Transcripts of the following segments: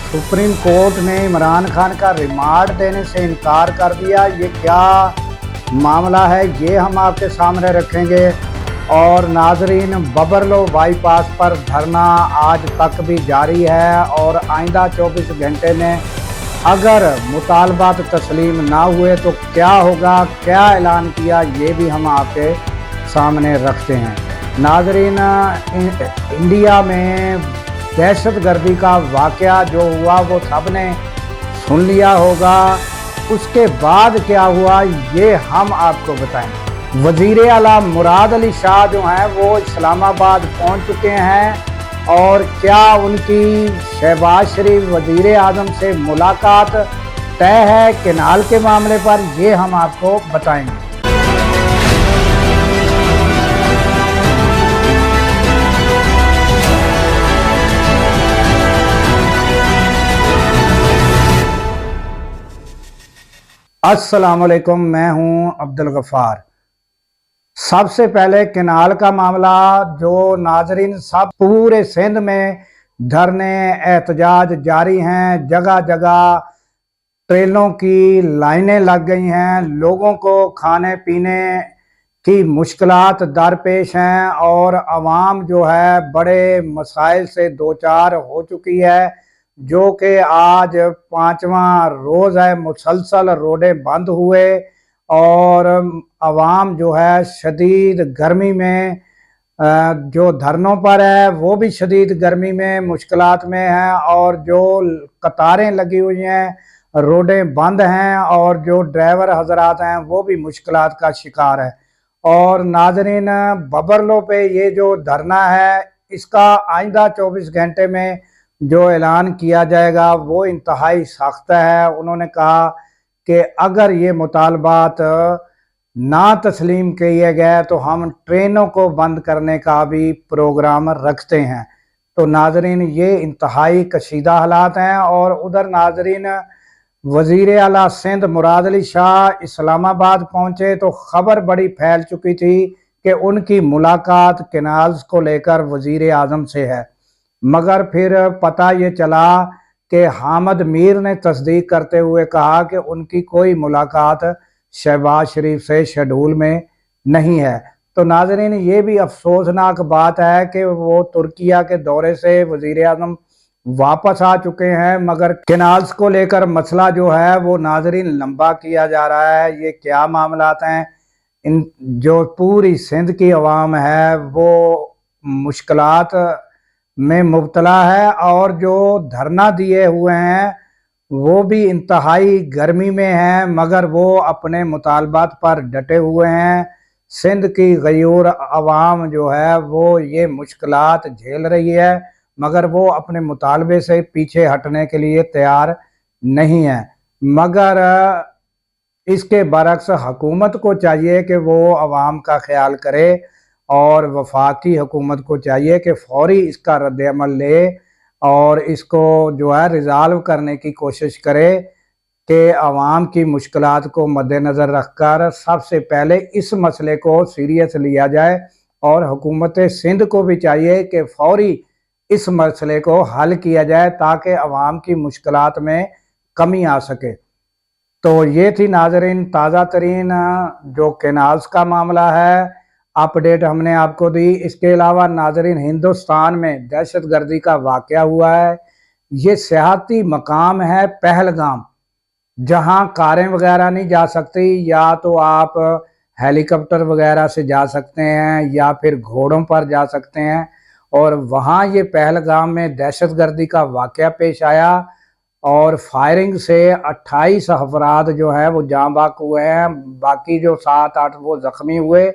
Supreme court ने इमरान खान का remand देने से इनकार कर दिया। ये क्या मामला है, ये हम आपके सामने रखेंगे। और नाजरीन, बबरलो बाईपास पर धरना आज तक भी जारी है और आइंदा 24 घंटे में अगर मुतालबात तस्लीम ना हुए तो क्या होगा, क्या ऐलान किया, ये भी हम आपके सामने रखते हैं। नाजरीन, इंडिया में दहशतगर्दी का वाक़या जो हुआ वो सबने सुन लिया होगा। उसके बाद क्या हुआ ये हम आपको बताएं। वज़ीर आला मुराद अली शाह जो हैं वो इस्लामाबाद पहुंच चुके हैं और क्या उनकी शहबाज शरीफ वज़ीर आज़म से मुलाकात तय है केनाल के मामले पर, ये हम आपको बताएंगे। अस्सलाम वालेकुम, मैं हूं अब्दुल गफ़ार। सबसे पहले केनाल का मामला जो नाजरीन सब पूरे सिंध में धरने एहतजाज जारी हैं, जगह जगह ट्रेनों की लाइनें लग गई हैं, लोगों को खाने पीने की मुश्किलात दरपेश हैं और आवाम जो है बड़े मसाइल से दो चार हो चुकी है, जो कि आज 5वां रोज़ है मुसलसल रोडें बंद हुए और आवाम जो है शदीद गर्मी में जो धरनों पर है वो भी शदीद गर्मी में मुश्किलात में है और जो कतारें लगी हुई हैं, रोडें बंद हैं और जो ड्राइवर हजरात हैं वो भी मुश्किलात का शिकार है। और नाजरीन, बबरलो पे ये जो धरना है इसका आइंदा 24 घंटे में जो ऐलान किया जाएगा वो इंतहाई सख्त है। उन्होंने कहा कि अगर ये मुतालबात ना तस्लीम किए गए तो हम ट्रेनों को बंद करने का भी प्रोग्राम रखते हैं। तो नाजरीन, ये इंतहाई कशीदा हालात हैं। और उधर नाजरीन, वज़ीर आला सिंध मुराद अली शाह इस्लामाबाद पहुंचे तो खबर बड़ी फैल चुकी थी कि उनकी मुलाकात केनाल्स को लेकर वज़ीर आज़म से है, मगर फिर पता ये चला कि हामिद मीर ने तस्दीक करते हुए कहा कि उनकी कोई मुलाकात शहबाज शरीफ से शेड्यूल में नहीं है। तो नाजरीन, ये भी अफसोसनाक बात है कि वो तुर्किया के दौरे से वज़ीर आज़म वापस आ चुके हैं, मगर केनाल्स को लेकर मसला जो है वो नाजरीन लंबा किया जा रहा है। ये क्या मामलात हैं, इन जो पूरी सिंध की अवाम है वो मुश्किलात में मुब्तला है और जो धरना दिए हुए हैं वो भी इंतहाई गर्मी में हैं, मगर वो अपने मुतालबात पर डटे हुए हैं। सिंध की गयूर अवाम जो है वो ये मुश्किलात झेल रही है, मगर वो अपने मुतालबे से पीछे हटने के लिए तैयार नहीं है। मगर इसके बरक्स हुकूमत को चाहिए कि वो अवाम का ख्याल करे और वफाकी हुकूमत को चाहिए कि फौरी इसका रद्द-ए-अमल ले और इसको जो है रिज़ाल्व करने की कोशिश करे कि आवाम की मुश्किलात को मद्देनज़र रखकर सबसे पहले इस मसले को सीरियस लिया जाए। और हुकूमत सिंध को भी चाहिए कि फौरी इस मसले को हल किया जाए ताकि आवाम की मुश्किलात में कमी आ सके। तो ये थी नाजरीन ताज़ा तरीन जो केनाल्स का मामला है, अपडेट हमने आपको दी। इसके अलावा नाजरीन, हिंदुस्तान में दहशतगर्दी का वाक़या हुआ है। ये सियाहती मकाम है पहलगाम, जहां कारें वगैरह नहीं जा सकती, या तो आप हेलीकॉप्टर वगैरह से जा सकते हैं या फिर घोड़ों पर जा सकते हैं। और वहां ये पहलगाम में दहशतगर्दी का वाक़या पेश आया और फायरिंग से 28 अफराद जो है वो जाँ बाक हुए हैं, बाकी जो 7-8 वो ज़ख्मी हुए।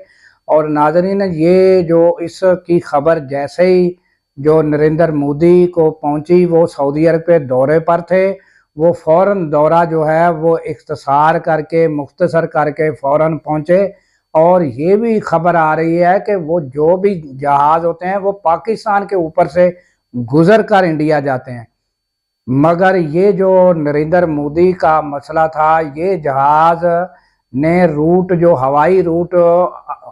और नाज़रीन, ये जो इसकी खबर जैसे ही जो नरेंद्र मोदी को पहुंची, वो सऊदी अरब के दौरे पर थे, वो फ़ौरन दौरा जो है वो इख्तिसार करके मुख्तसर करके फ़ौरन पहुंचे। और ये भी खबर आ रही है कि वो जो भी जहाज़ होते हैं वो पाकिस्तान के ऊपर से गुजर कर इंडिया जाते हैं, मगर ये जो नरेंद्र मोदी का मसला था, ये जहाज़ ने रूट जो हवाई रूट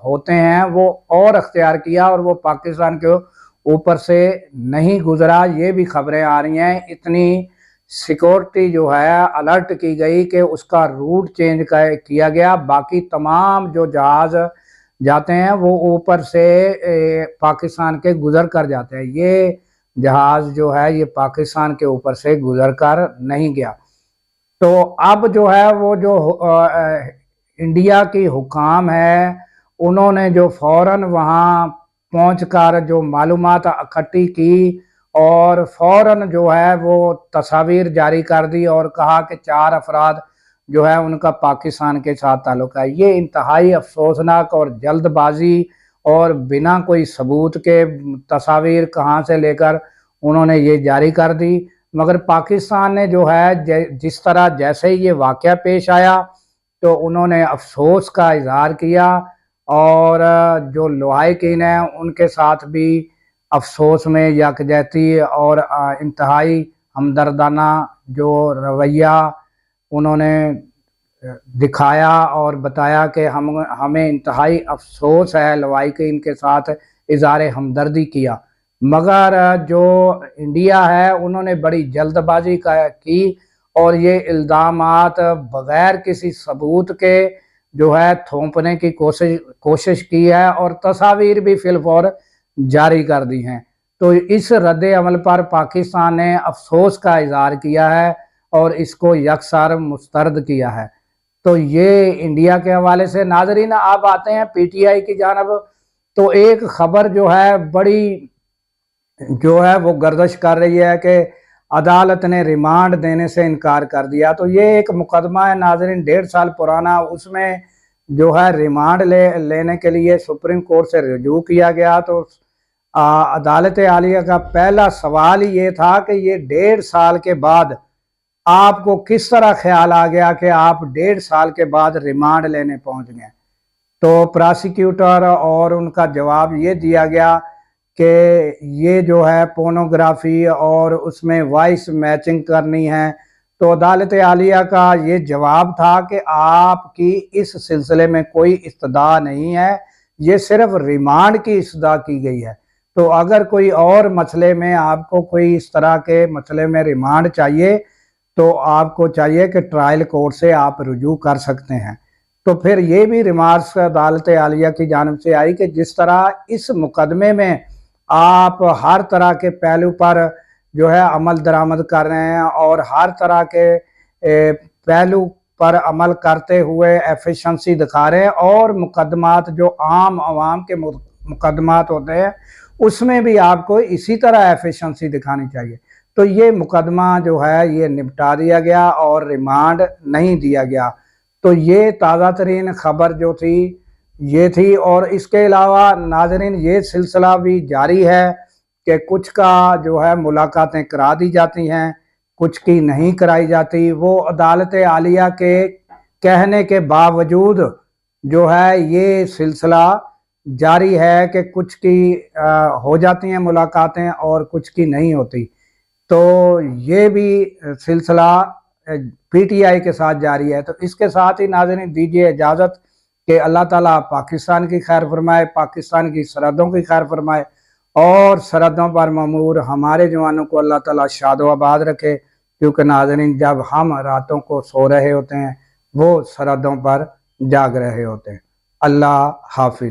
होते हैं वो और अख्तियार किया और वो पाकिस्तान के ऊपर से नहीं गुजरा। ये भी खबरें आ रही हैं। इतनी سیکورٹی جو ہے الرٹ کی گئی کہ اس کا روٹ چینج کیا گیا، باقی تمام جو جہاز جاتے ہیں وہ اوپر سے پاکستان کے گزر کر جاتے ہیں، یہ جہاز جو ہے یہ پاکستان کے اوپر سے گزر کر نہیں گیا۔ تو اب جو ہے وہ جو انڈیا کی حکام ہے انہوں نے جو فوراً وہاں پہنچ کر جو معلومات اکٹھی کی اور فوراً جو ہے وہ تصاویر جاری کر دی اور کہا کہ 4 افراد جو ہے ان کا پاکستان کے ساتھ تعلق ہے۔ یہ انتہائی افسوسناک اور جلد بازی اور بنا کوئی ثبوت کے تصاویر کہاں سے لے کر انہوں نے یہ جاری کر دی، مگر پاکستان نے جو ہے جس طرح جیسے ہی یہ واقعہ پیش آیا تو انہوں نے افسوس کا اظہار کیا اور جو لواحقین ہیں ان کے ساتھ بھی افسوس میں یکجہتی اور انتہائی ہمدردانہ جو رویہ انہوں نے دکھایا اور بتایا کہ ہمیں انتہائی افسوس ہے، لواحقین کے ساتھ اظہار ہمدردی کیا، مگر جو انڈیا ہے انہوں نے بڑی جلد بازی کی اور یہ الزامات بغیر کسی ثبوت کے جو ہے تھوپنے کی کوشش کی ہے اور تصاویر بھی فی الفور جاری کر دی ہیں۔ تو اس رد عمل پر پاکستان نے افسوس کا اظہار کیا ہے اور اس کو یکسر مسترد کیا ہے۔ تو یہ انڈیا کے حوالے سے۔ ناظرین آپ آتے ہیں پی ٹی آئی کی جانب، تو ایک خبر جو ہے بڑی جو ہے وہ گردش کر رہی ہے کہ عدالت نے ریمانڈ دینے سے انکار کر دیا۔ تو یہ ایک مقدمہ ہے ناظرین 1.5 سال پرانا، اس میں جو ہے ریمانڈ لینے کے لیے سپریم کورٹ سے رجوع کیا گیا۔ تو عدالت عالیہ کا پہلا سوال یہ تھا کہ یہ 1.5 سال کے بعد آپ کو کس طرح خیال آ گیا کہ آپ 1.5 سال کے بعد ریمانڈ لینے پہنچ گئے؟ تو پراسیکیوٹر اور ان کا جواب یہ دیا گیا کہ یہ جو ہے پورنوگرافی اور اس میں وائس میچنگ کرنی ہے۔ تو عدالت عالیہ کا یہ جواب تھا کہ آپ کی اس سلسلے میں کوئی استدعا نہیں ہے، یہ صرف ریمانڈ کی استدعا کی گئی ہے۔ تو اگر کوئی اور مسئلے میں آپ کو کوئی اس طرح کے مسئلے میں ریمانڈ چاہیے تو آپ کو چاہیے کہ ٹرائل کورٹ سے آپ رجوع کر سکتے ہیں۔ تو پھر یہ بھی ریمارکس عدالت عالیہ کی جانب سے آئی کہ جس طرح اس مقدمے میں آپ ہر طرح کے پہلو پر جو ہے عمل درآمد کر رہے ہیں اور ہر طرح کے پہلو پر عمل کرتے ہوئے ایفیشنسی دکھا رہے ہیں، اور مقدمات جو عام عوام کے مقدمات ہوتے ہیں اس میں بھی آپ کو اسی طرح ایفیشنسی دکھانی چاہیے۔ تو یہ مقدمہ جو ہے یہ نپٹا دیا گیا اور ریمانڈ نہیں دیا گیا۔ تو یہ تازہ ترین خبر جو تھی یہ تھی، اور اس کے علاوہ ناظرین یہ سلسلہ بھی جاری ہے کہ کچھ کا جو ہے ملاقاتیں کرا دی جاتی ہیں، کچھ کی نہیں کرائی جاتی۔ وہ عدالت عالیہ کے کہنے کے باوجود جو ہے یہ سلسلہ جاری ہے کہ کچھ کی ہو جاتی ہیں ملاقاتیں اور کچھ کی نہیں ہوتی۔ تو یہ بھی سلسلہ پی ٹی آئی کے ساتھ جاری ہے۔ تو اس کے ساتھ ہی ناظرین دیجیے اجازت کہ اللہ تعالیٰ پاکستان کی خیر فرمائے، پاکستان کی سرحدوں کی خیر فرمائے، اور سرحدوں پر مامور ہمارے جوانوں کو اللہ تعالیٰ شاد و آباد رکھے، کیونکہ ناظرین جب ہم راتوں کو سو رہے ہوتے ہیں وہ سرحدوں پر جاگ رہے ہوتے ہیں۔ اللہ حافظ۔